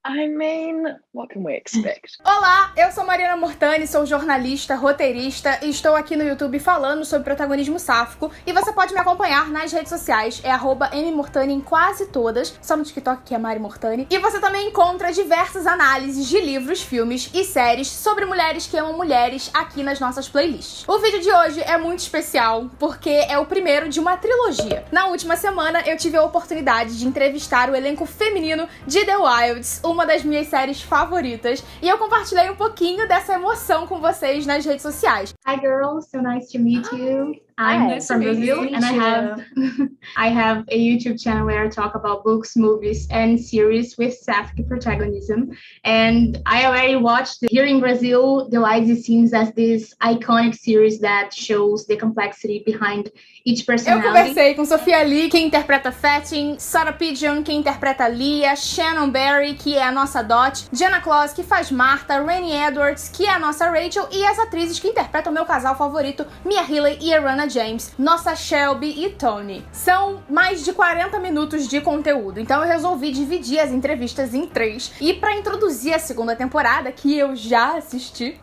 I mean, what can we expect? Olá, eu sou Mariana Mortani, sou jornalista, roteirista e estou aqui no YouTube falando sobre protagonismo sáfico. E você pode me acompanhar nas redes sociais, é @mmortani em quase todas, só no TikTok que é Mari Mortani. E você também encontra diversas análises de livros, filmes e séries sobre mulheres que amam mulheres aqui nas nossas playlists. O vídeo de hoje é muito especial porque é o primeiro de uma trilogia. Na última semana eu tive a oportunidade de entrevistar o elenco feminino de The Wilds, uma das minhas séries favoritas, e eu compartilhei um pouquinho dessa emoção com vocês nas redes sociais. Hi girls, so nice to meet you. I'm Nice from Brazil and I have a YouTube channel where I talk about books, movies and series with sapphic protagonism. And I already watched here in Brazil, The Wilds is seen as this iconic series that shows the complexity behind each Eu personality. conversei com Sophia Lee, que interpreta Fattin, Sarah Pigeon, que interpreta Leah, Shannon Barry, que é a nossa Dot, Jenna Claus, que faz Martha, Rainey Edwards, que é a nossa Rachel, e as atrizes que interpretam o meu casal favorito, Mia Healey e Ariana James, nossa Shelby e Tony. São mais de 40 minutos de conteúdo, então eu resolvi dividir as entrevistas em 3. E para introduzir a segunda temporada, que eu já assisti,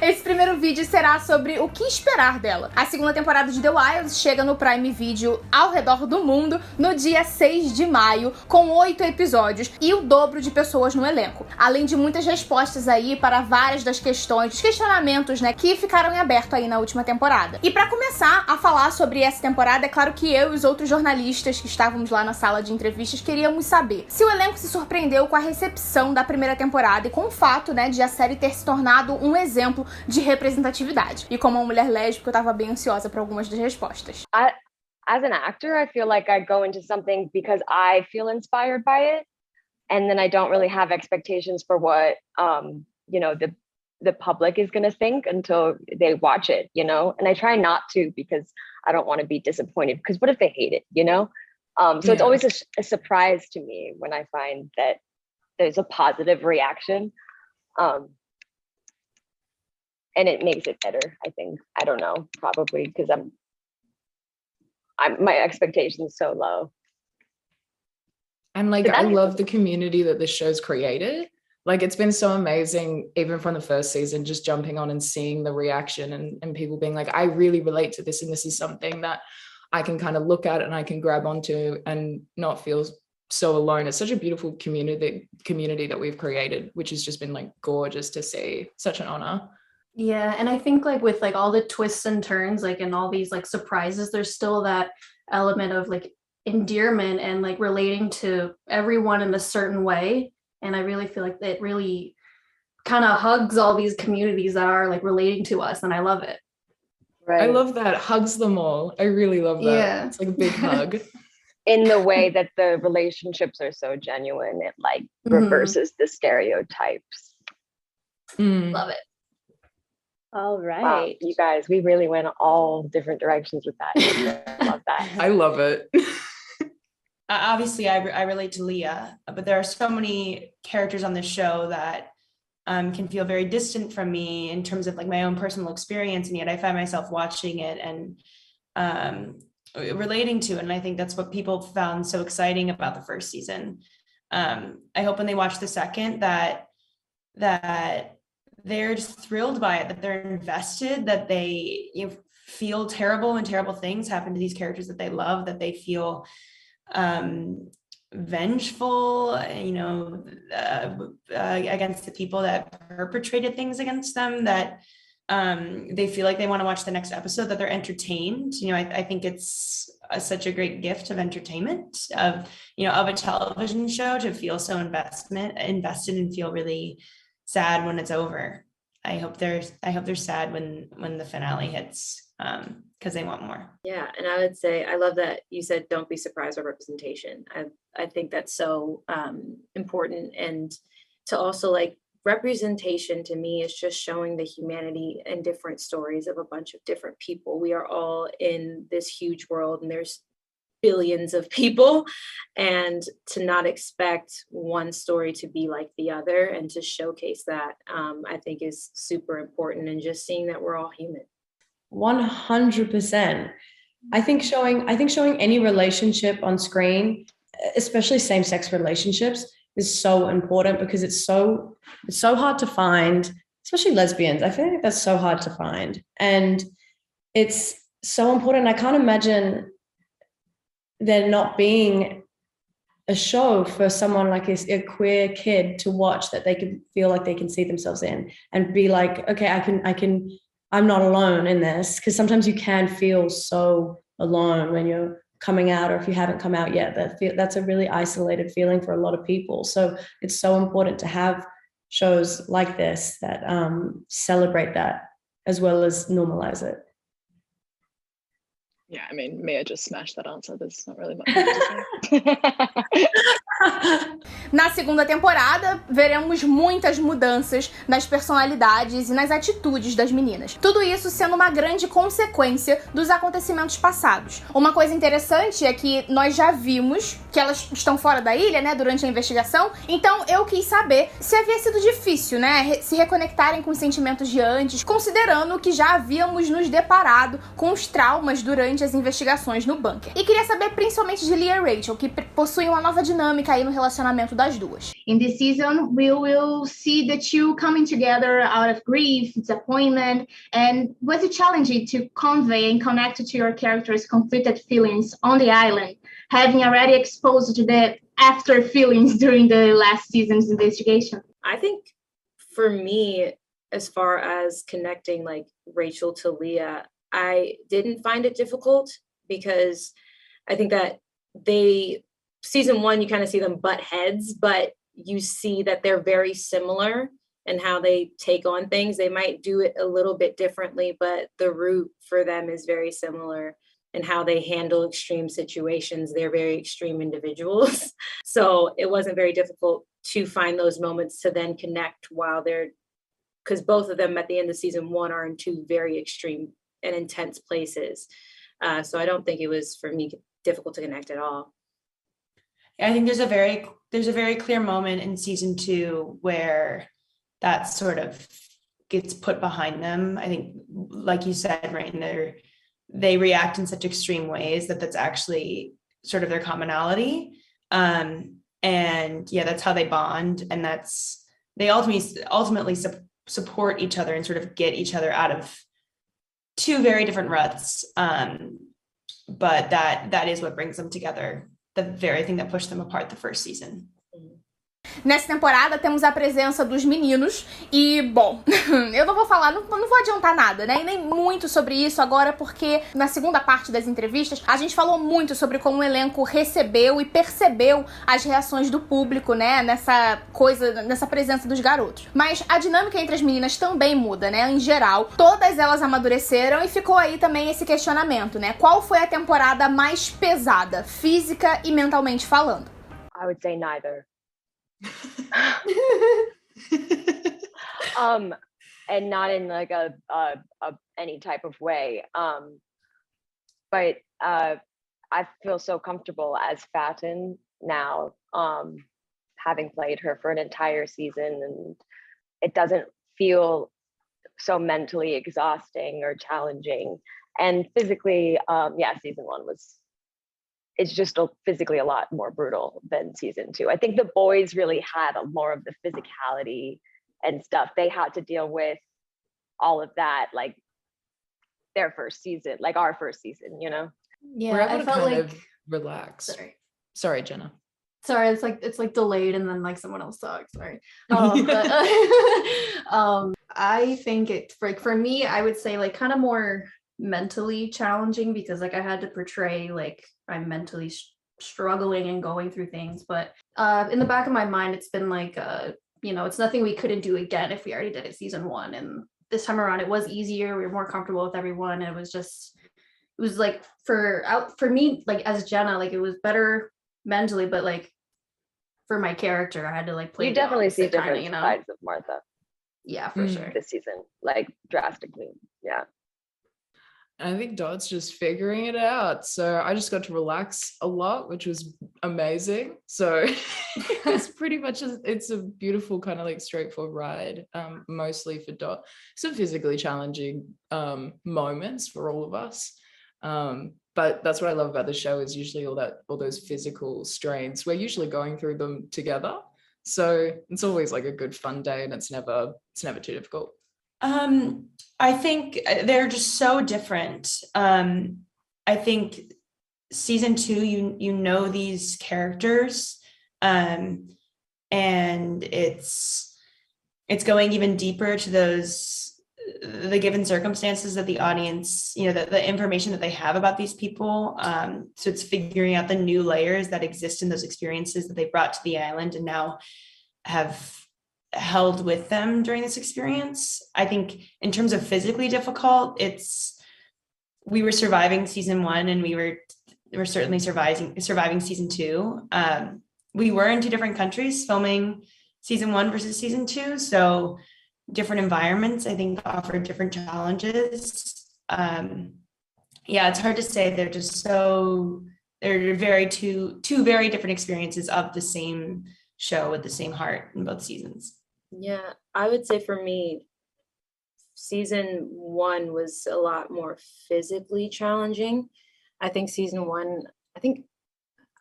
esse primeiro vídeo será sobre o que esperar dela. A segunda temporada de The Wilds chega no Prime Video ao redor do mundo no dia 6 de maio, com 8 episódios e o dobro de pessoas no elenco. Além de muitas respostas aí para várias das questões, os questionamentos, né, que ficaram em aberto aí na última temporada. E para começar a falar sobre essa temporada, é claro que eu e os outros jornalistas que estávamos lá na sala de entrevistas queríamos saber se o elenco se surpreendeu com a recepção da primeira temporada e com o fato, né, de a série ter se tornado um exemplo de representatividade. E como uma mulher lésbica, eu tava bem ansiosa para algumas das respostas. As an actor, I feel like I go into something because I feel inspired by it, and then I don't really have expectations for what the public is going to think until they watch it, and I try not to because I don't want to be disappointed, because what if they hate it, so it's always a surprise to me when I find that there's a positive reaction, and it makes it better. I think, I don't know, probably because my expectations so low. And I love the community that this show's created. It's been so amazing, even from the first season, just jumping on and seeing the reaction and people being like, I really relate to this, and this is something that I can kind of look at and I can grab onto and not feel so alone. It's such a beautiful community that we've created, which has just been gorgeous to see. Such an honor. Yeah, and I think with all the twists and turns, and all these surprises, there's still that element of endearment and relating to everyone in a certain way. And I really feel like it really kind of hugs all these communities that are relating to us, and I love it. Right. I love that. Hugs them all. I really love that. Yeah. It's a big hug. In the way that the relationships are so genuine, it reverses the stereotypes. Love it. All right. Wow, you guys, we really went all different directions with that. Love that. I love it. Obviously, I relate to Leah, but there are so many characters on this show that can feel very distant from me in terms of my own personal experience, and yet I find myself watching it and relating to it. And I think that's what people found so exciting about the first season. I hope when they watch the second that they're just thrilled by it, that they're invested, that they feel terrible when terrible things happen to these characters that they love, that they feel vengeful, against the people that perpetrated things against them, that they feel like they want to watch the next episode, that they're entertained. I think it's such a great gift of entertainment, of a television show, to feel so invested and feel really sad when it's over. I hope they're sad when the finale hits, because they want more. Yeah, and I would say I love that you said don't be surprised by representation. I think that's so important, and to also representation to me is just showing the humanity and different stories of a bunch of different people. We are all in this huge world, and there's billions of people, and to not expect one story to be like the other and to showcase that, I think is super important, and just seeing that we're all human. 100%. I think showing any relationship on screen, especially same-sex relationships, is so important because it's so hard to find, especially lesbians. I feel like that's so hard to find. And it's so important. I can't imagine there not being a show for someone like a queer kid to watch that they can feel like they can see themselves in and be like, okay, I'm not alone in this. Because sometimes you can feel so alone when you're coming out, or if you haven't come out yet, that's a really isolated feeling for a lot of people. So it's so important to have shows like this that celebrate that as well as normalize it. Yeah, I mean, Mia just smashed that answer. There's not really much to say. Na segunda temporada, veremos muitas mudanças nas personalidades e nas atitudes das meninas. Tudo isso sendo uma grande consequência dos acontecimentos passados. Uma coisa interessante é que nós já vimos que elas estão fora da ilha, né, durante a investigação. Então eu quis saber se havia sido difícil, né, se reconectarem com os sentimentos de antes, considerando que já havíamos nos deparado com os traumas durante as investigações no bunker. E queria saber principalmente de Leah e Rachel, que possuem uma nova dinâmica aí no relacionamento das duas. In this season, we will see the two coming together out of grief, disappointment, and was it challenging to convey and connect to your characters' conflicted feelings on the island, having already exposed to the after feelings during the last season's investigation? I think for me, as far as connecting like Rachel to Leah, I didn't find it difficult because I think that season one, you kind of see them butt heads, but you see that they're very similar in how they take on things. They might do it a little bit differently, but the root for them is very similar in how they handle extreme situations. They're very extreme individuals. So it wasn't very difficult to find those moments to then connect because both of them at the end of season one are in two very extreme and intense places. So I don't think it was, for me, difficult to connect at all. I think there's a very clear moment in season 2 where that sort of gets put behind them. I think, like you said, right, they react in such extreme ways that's actually sort of their commonality. And yeah, that's how they bond, and they ultimately support each other and sort of get each other out of two very different ruts. But that is what brings them together. The very thing that pushed them apart the first season. Nessa temporada temos a presença dos meninos e, bom, eu não vou adiantar nada, né, e nem muito sobre isso agora, porque na segunda parte das entrevistas a gente falou muito sobre como o elenco recebeu e percebeu as reações do público, né, nessa presença dos garotos. Mas a dinâmica entre as meninas também muda, né, em geral, todas elas amadureceram e ficou aí também esse questionamento, né, qual foi a temporada mais pesada, física e mentalmente falando? I would say neither. And not in like a any type of way. But I feel so comfortable as Fatin now, having played her for an entire season, and it doesn't feel so mentally exhausting or challenging. And physically, season 1 it's just physically a lot more brutal than season 2. I think the boys really had more of the physicality and stuff. They had to deal with all of that, like their first season, like our first season, you know? Yeah, We're able I to felt kind like of relax. Sorry, Jenna. Sorry, it's like delayed and then like someone else talks. Sorry. I think for me, I would say like kind of more mentally challenging, because like I had to portray like I'm mentally struggling and going through things, but in the back of my mind it's been like it's nothing we couldn't do again if we already did it season 1, and this time around it was easier. We were more comfortable with everyone. It was like for me, like as Jenna, like it was better mentally, but like for my character I had to like play. You definitely see different sides of Martha. Yeah, for sure. This season, like drastically. Yeah. I think Dot's just figuring it out. So I just got to relax a lot, which was amazing. So it's pretty much, it's a beautiful kind of like straightforward ride, mostly for Dot. Some physically challenging moments for all of us. But that's what I love about the show, is usually all those physical strains. We're usually going through them together. So it's always like a good fun day, and it's never too difficult. I think they're just so different. I think season 2, you know these characters, and it's going even deeper to the given circumstances that the audience, the information that they have about these people. So it's figuring out the new layers that exist in those experiences that they brought to the island and now have held with them during this experience. I think in terms of physically difficult, we were surviving season 1, and we're certainly surviving season 2. We were in 2 different countries filming season 1 versus season 2, so different environments, I think, offer different challenges. It's hard to say. They're just they're two very different experiences of the same show with the same heart in both seasons. Yeah, I would say for me, season 1 was a lot more physically challenging. I think season 1,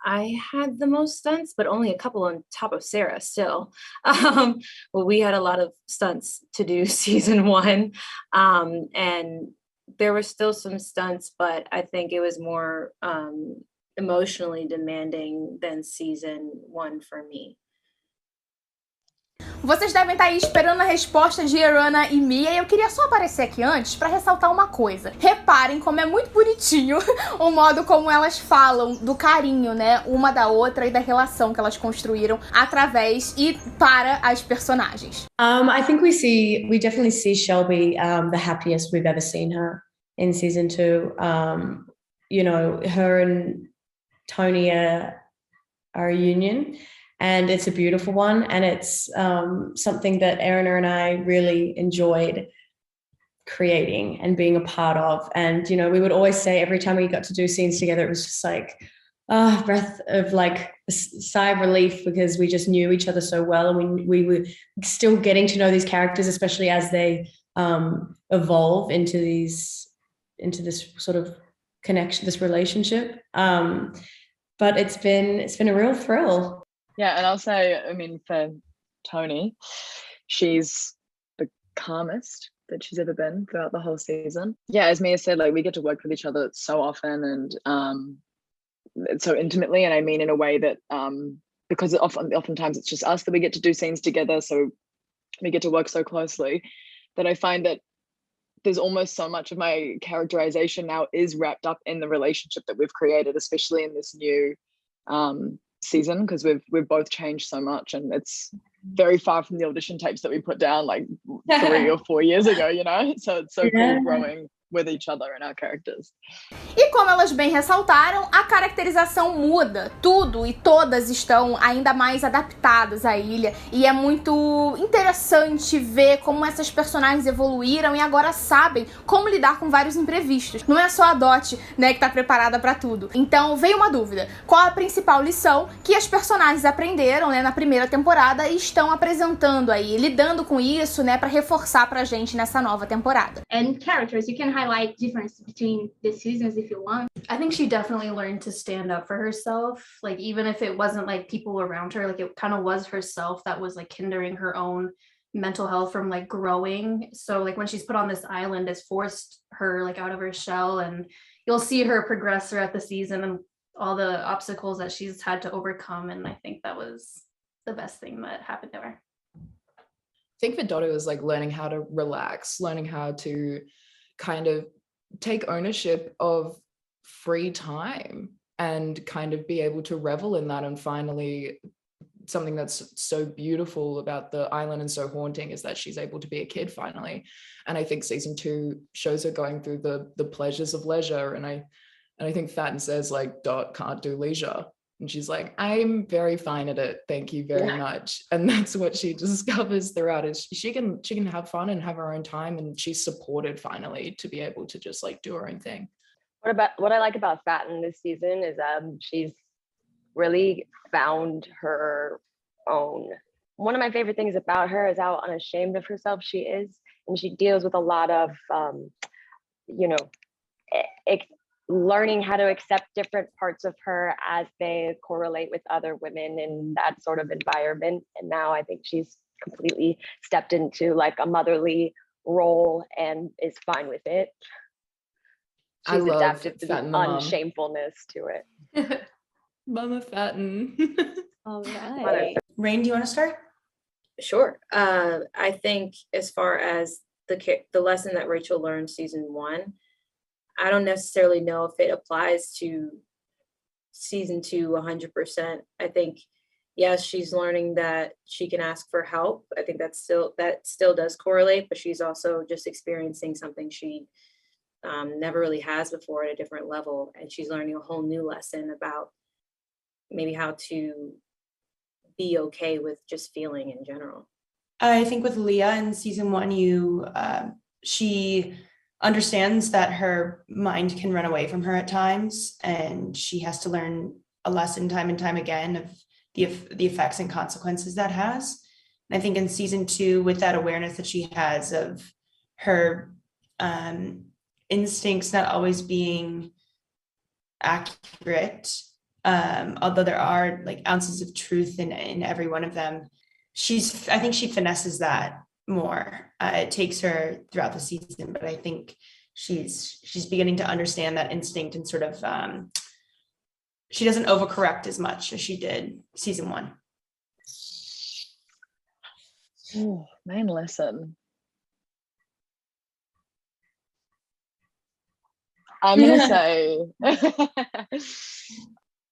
I had the most stunts, but only a couple on top of Sarah still. Well, we had a lot of stunts to do season 1. And there were still some stunts, but I think it was more emotionally demanding than season 1 for me. Vocês devem estar aí esperando a resposta de Erana e Mia, e eu queria só aparecer aqui antes para ressaltar uma coisa. Reparem como é muito bonitinho o modo como elas falam do carinho, né, uma da outra e da relação que elas construíram através e para as personagens. I think we definitely see Shelby the happiest we've ever seen her in season 2. Her and Tony are a union. And it's a beautiful one, and it's something that Erina and I really enjoyed creating and being a part of. And, we would always say every time we got to do scenes together, it was just like, breath of like a sigh of relief, because we just knew each other so well. And we were still getting to know these characters, especially as they evolve into this sort of connection, this relationship. But it's been a real thrill. Yeah, and I'll say, for Tony, she's the calmest that she's ever been throughout the whole season. Yeah, as Mia said, like, we get to work with each other so often and so intimately, and I mean in a way that because oftentimes it's just us that we get to do scenes together, so we get to work so closely, that I find that there's almost so much of my characterization now is wrapped up in the relationship that we've created, especially in this new season, because we've both changed so much, and it's very far from the audition tapes that we put down like 3 or 4 years ago, so it's so cool growing with each other and our characters. E como elas bem ressaltaram, a caracterização muda, tudo e todas estão ainda mais adaptadas à ilha, e é muito interessante ver como essas personagens evoluíram e agora sabem como lidar com vários imprevistos. Não é só a Dot, né, que tá preparada para tudo. Então veio uma dúvida: qual a principal lição que as personagens aprenderam, né, na primeira temporada e estão apresentando aí, lidando com isso, né, para reforçar pra gente nessa nova temporada? And characters, you can highlight difference between the seasons if you want. I think she definitely learned to stand up for herself. Like, even if it wasn't like people around her, like it kind of was herself that was like hindering her own mental health from like growing. So like when she's put on this island, it's forced her like out of her shell, and you'll see her progress throughout the season and all the obstacles that she's had to overcome. And I think that was the best thing that happened to her. I think for Dottie was like learning how to relax, learning how to kind of take ownership of free time and kind of be able to revel in that. And finally, something that's so beautiful about the island and so haunting is that she's able to be a kid finally. And I think season 2 shows her going through the pleasures of leisure. And I think Fatten says like, Dot can't do leisure. And she's like, I'm very fine at it, thank you very much. And that's what she discovers throughout, is she can have fun and have her own time, and she's supported finally to be able to just like do her own thing. What I like about Fatten this season is she's really found her own. One of my favorite things about her is how unashamed of herself she is, and she deals with a lot of learning how to accept different parts of her as they correlate with other women in that sort of environment. And now I think she's completely stepped into like a motherly role and is fine with it. She's adapted to the unshamefulness to it. Mama Fatten. All right. Rain, do you want to start? Sure. I think as far as the lesson that Rachel learned season 1, I don't necessarily know if it applies to season 2 100%. I think, yes, she's learning that she can ask for help. I think that still does correlate, but she's also just experiencing something she never really has before at a different level. And she's learning a whole new lesson about maybe how to be okay with just feeling in general. I think with Leah in season 1, she understands that her mind can run away from her at times, and she has to learn a lesson time and time again of the effects and consequences that has. And I think in season 2, with that awareness that she has of her instincts not always being accurate, although there are like ounces of truth in every one of them, I think she finesses that more. It takes her throughout the season, but I think she's beginning to understand that instinct and sort of she doesn't overcorrect as much as she did season 1. Oh, main lesson. I'm gonna say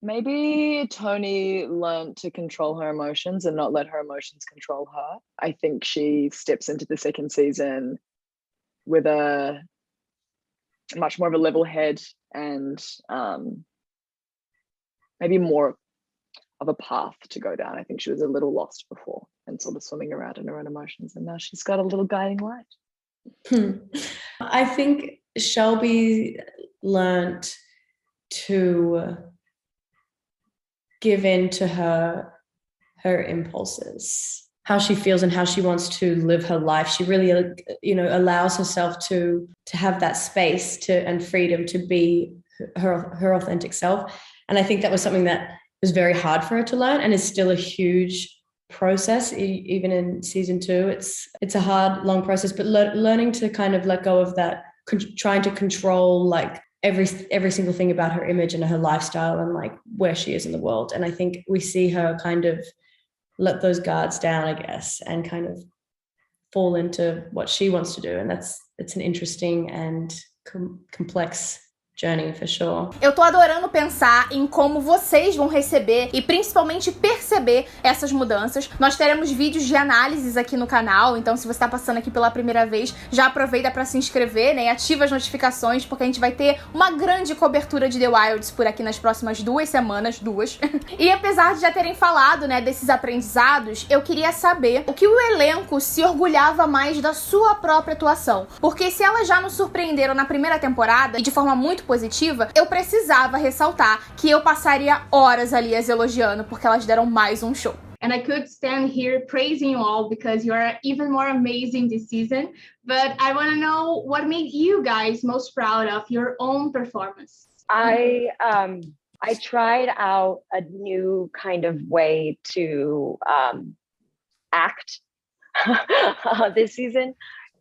maybe Tony learned to control her emotions and not let her emotions control her. I think she steps into the second season with a much more of a level head and maybe more of a path to go down. I think she was a little lost before and sort of swimming around in her own emotions, and now she's got a little guiding light. I think Shelby learned to give in to her impulses, how she feels and how she wants to live her life. She really, allows herself to have that space and freedom to be her authentic self. And I think that was something that was very hard for her to learn, and is still a huge process. Even in season 2, it's a hard, long process, but learning to kind of let go of that, trying to control like every single thing about her image and her lifestyle and like where she is in the world. And I think we see her kind of let those guards down, I guess, and kind of fall into what she wants to do. And it's an interesting and complex journey for sure. Eu tô adorando pensar em como vocês vão receber e principalmente perceber essas mudanças. Nós teremos vídeos de análises aqui no canal, então se você tá passando aqui pela primeira vez, já aproveita para se inscrever, né? E ativa as notificações, porque a gente vai ter uma grande cobertura de The Wilds por aqui nas próximas 2 semanas, E apesar de já terem falado, né, desses aprendizados, eu queria saber o que o elenco se orgulhava mais da sua própria atuação. Porque se elas já nos surpreenderam na primeira temporada e de forma muito positiva, eu precisava ressaltar que eu passaria horas ali as elogiando, porque elas deram mais um show. And I could stand here praising you all because you are even more amazing this season. But I want to know what made you guys most proud of your own performance. I tried out a new kind of way to act this season.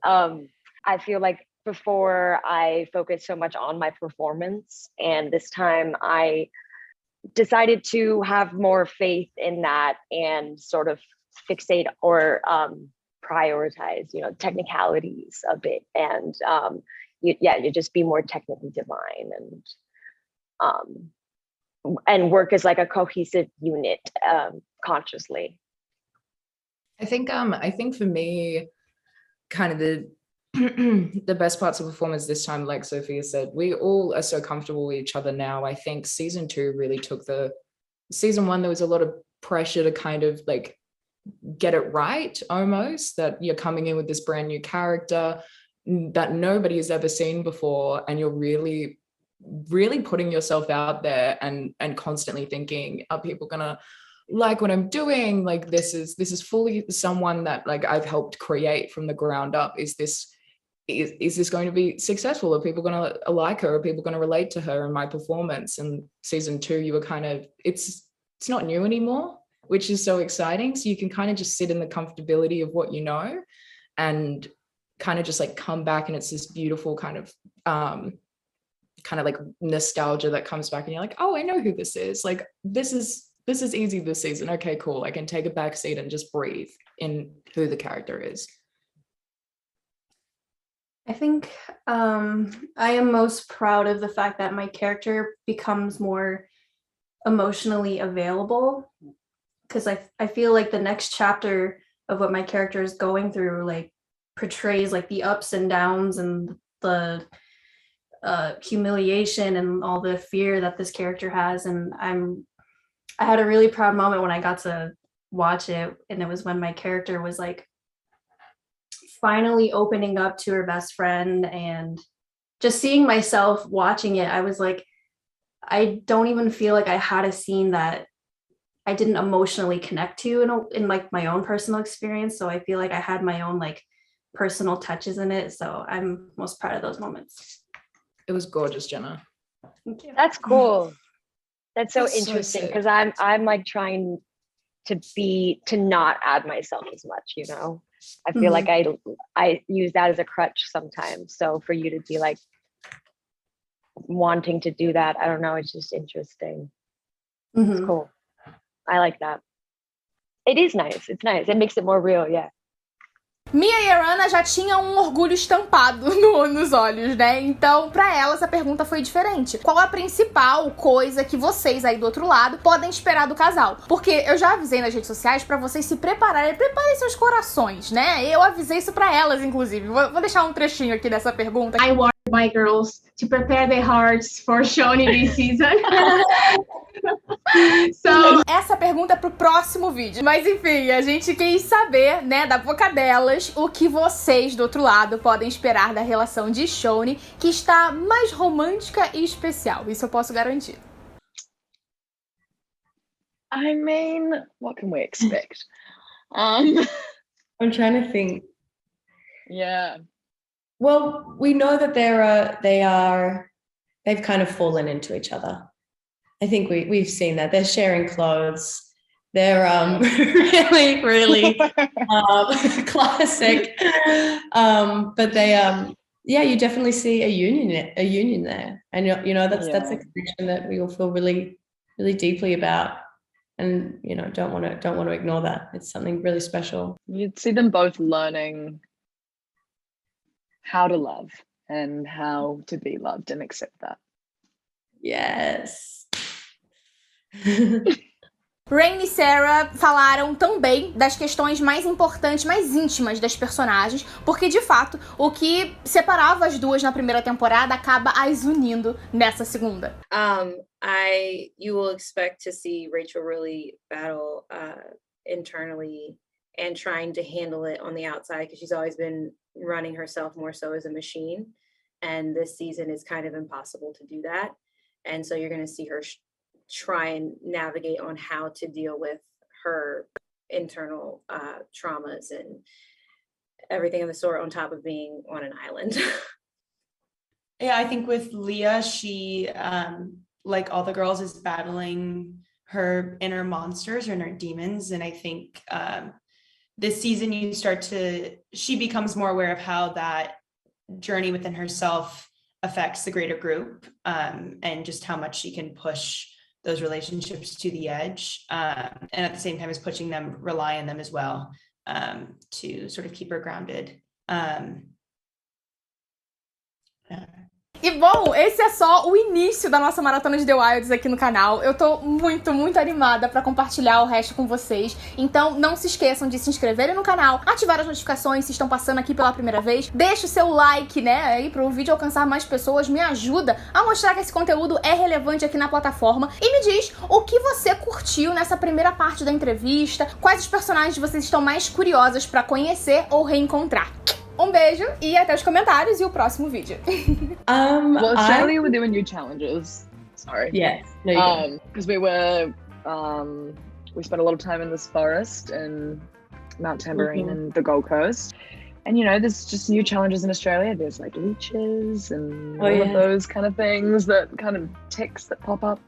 I feel like before I focused so much on my performance, and this time I decided to have more faith in that and sort of fixate or prioritize, technicalities a bit, and you just be more technically divine and work as like a cohesive unit consciously. I think for me, kind of the best parts of performance this time, like Sophia said, we all are so comfortable with each other now. I think season 2 really took season 1, there was a lot of pressure to kind of like get it right, almost, that you're coming in with this brand new character that nobody has ever seen before, and you're really, really putting yourself out there and constantly thinking, are people gonna like what I'm doing? Like this is fully someone that like I've helped create from the ground up. Is this is this going to be successful? Are people going to like her? Are people going to relate to her and my performance? And season 2, you were kind of, it's not new anymore, which is so exciting. So you can kind of just sit in the comfortability of what you know and kind of just like come back, and it's this beautiful kind of like nostalgia that comes back, and you're like, oh, I know who this is. Like, this is easy this season. Okay, cool. I can take a back seat and just breathe in who the character is. I think I am most proud of the fact that my character becomes more emotionally available, because I feel like the next chapter of what my character is going through like portrays like the ups and downs and the humiliation and all the fear that this character has. And I had a really proud moment when I got to watch it, and it was when my character was like finally opening up to her best friend, and just seeing myself watching it, I was like, I don't even feel like I had a scene that I didn't emotionally connect to in like my own personal experience. So I feel like I had my own like personal touches in it. So I'm most proud of those moments. It was gorgeous, Jenna. Thank you. That's cool. That's so That's so interesting, sick. because I'm like trying to not add myself as much, you know. I feel like I use that as a crutch sometimes. So for you to be like wanting to do that, I don't know, it's just interesting. It's cool. I like that. It is nice. It's nice. It makes it more real, yeah. Mia e Ariana já tinham orgulho estampado nos olhos, né? Então, pra elas, a pergunta foi diferente. Qual a principal coisa que vocês aí do outro lado podem esperar do casal? Porque eu já avisei nas redes sociais pra vocês se prepararem, preparem seus corações, né? Eu avisei isso pra elas, inclusive. Vou deixar um trechinho aqui dessa pergunta. I want my girls to prepare their hearts for Shoni this season. So, Essa pergunta é pro próximo vídeo. Mas enfim, a gente quis saber, né, da boca delas, o que vocês do outro lado podem esperar da relação de Shoni, que está mais romântica e especial. Isso eu posso garantir. I mean, what can we expect? Um, I'm trying to think. yeah. Well, we know that they've kind of fallen into each other. I think we've seen that. They're sharing clothes. They're really, really classic. But they you definitely see a union there. And you know that's a connection that we all feel really, really deeply about. And you know, don't want to ignore that. It's something really special. You'd see them both learning how to love and how to be loved and accept that. Yes. Rain e Sarah falaram também das questões mais importantes, mais íntimas das personagens, porque de fato o que separava as duas na primeira temporada acaba as unindo nessa segunda. You will expect to see Rachel really battle internally and trying to handle it on the outside, because she's always been running herself more so as a machine, and this season is kind of impossible to do that. And so you're going to see her try and navigate on how to deal with her internal traumas and everything of the sort, on top of being on an island. Yeah, I think with Leah, she, like all the girls, is battling her inner monsters or inner demons. And I think this season she becomes more aware of how that journey within herself affects the greater group, and just how much she can push those relationships to the edge, and at the same time as pushing them, rely on them as well, to sort of keep her grounded. E bom, esse é só o início da nossa maratona de The Wilds aqui no canal. Eu tô muito, muito animada pra compartilhar o resto com vocês. Então não se esqueçam de se inscreverem no canal, ativar as notificações se estão passando aqui pela primeira vez. Deixa o seu like, né, aí pro vídeo alcançar mais pessoas. Me ajuda a mostrar que esse conteúdo é relevante aqui na plataforma. E me diz o que você curtiu nessa primeira parte da entrevista. Quais os personagens vocês estão mais curiosas pra conhecer ou reencontrar. Um beijo e até os comentários e o próximo vídeo. Well, Australia were doing new challenges. Sorry. Yes. Because we spent a lot of time in this forest in Mount Tambourine and the Gold Coast. And there's just new challenges in Australia. There's like leeches and Oh, all yeah. of those kind of things, that kind of ticks that pop up.